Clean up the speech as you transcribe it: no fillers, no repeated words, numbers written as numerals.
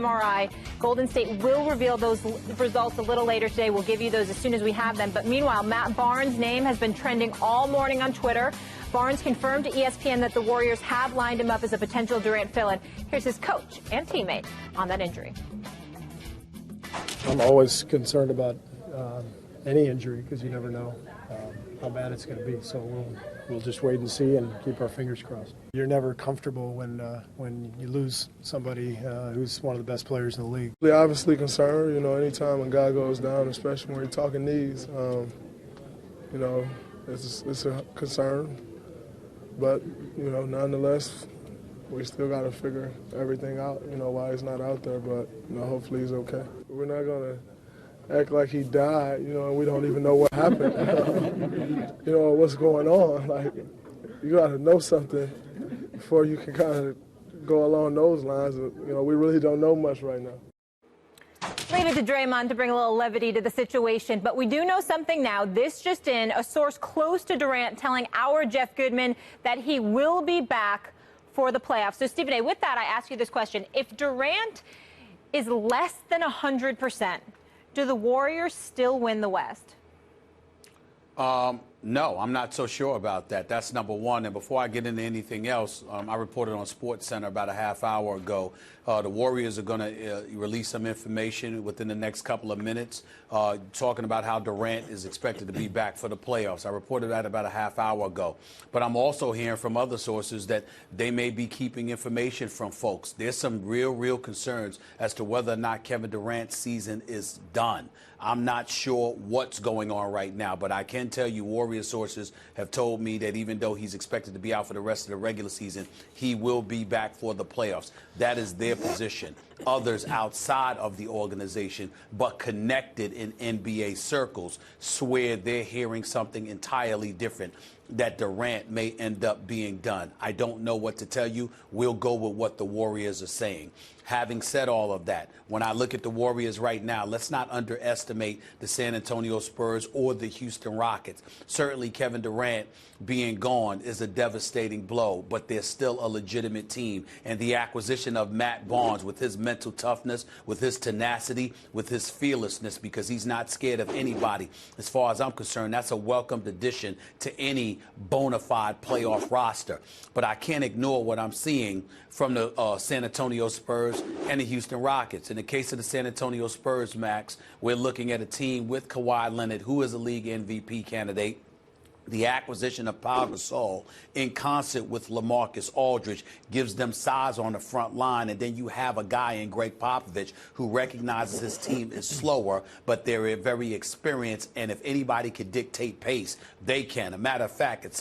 MRI. Golden State will reveal those results a little later today. We'll give you those as soon as we have them. But meanwhile, Matt Barnes' name has been trending all morning on Twitter. Barnes confirmed to ESPN that the Warriors have lined him up as a potential Durant fill-in. Here's his coach and teammate on that injury. I'm always concerned about any injury because you never know how bad it's going to be. So we'll just wait and see and keep our fingers crossed. You're never comfortable when you lose somebody who's one of the best players in the league. We're obviously concerned. Anytime a guy goes down, especially when you're talking knees, it's a concern. But nonetheless, we still got to figure everything out. Why he's not out there, but hopefully he's okay. We're not gonna act like he died, and we don't even know what happened, what's going on. Like, you got to know something before you can kind of go along those lines. We really don't know much right now. Leave it to Draymond to bring a little levity to the situation, but we do know something now. This just in, a source close to Durant telling our Jeff Goodman that he will be back for the playoffs. So, Stephen A., with that, I ask you this question. If Durant is less than 100%, do the Warriors still win the West? No, I'm not so sure about that. That's number one. And before I get into anything else, I reported on SportsCenter about a half hour ago. The Warriors are going to release some information within the next couple of minutes, talking about how Durant is expected to be back for the playoffs. I reported that about a half hour ago. But I'm also hearing from other sources that they may be keeping information from folks. There's some real concerns as to whether or not Kevin Durant's season is done. I'm not sure what's going on right now, but I can tell you Warriors sources have told me that even though he's expected to be out for the rest of the regular season, he will be back for the playoffs. That is their position. Others outside of the organization, but connected in NBA circles, swear they're hearing something entirely different, that Durant may end up being done. I don't know what to tell you. We'll go with what the Warriors are saying. Having said all of that, when I look at the Warriors right now, let's not underestimate the San Antonio Spurs or the Houston Rockets. Certainly Kevin Durant being gone is a devastating blow, but they're still a legitimate team. And the acquisition of Matt Barnes with his mental toughness, with his tenacity, with his fearlessness, because he's not scared of anybody, as far as I'm concerned, that's a welcomed addition to any bona fide playoff roster. But I can't ignore what I'm seeing from the San Antonio Spurs and the Houston Rockets. In the case of the San Antonio Spurs, Max, we're looking at a team with Kawhi Leonard, who is a league MVP candidate. The acquisition of Pau Gasol in concert with LaMarcus Aldridge gives them size on the front line. And then you have a guy in Greg Popovich who recognizes his team is slower, but they're very experienced. And if anybody could dictate pace, they can. A matter of fact, it's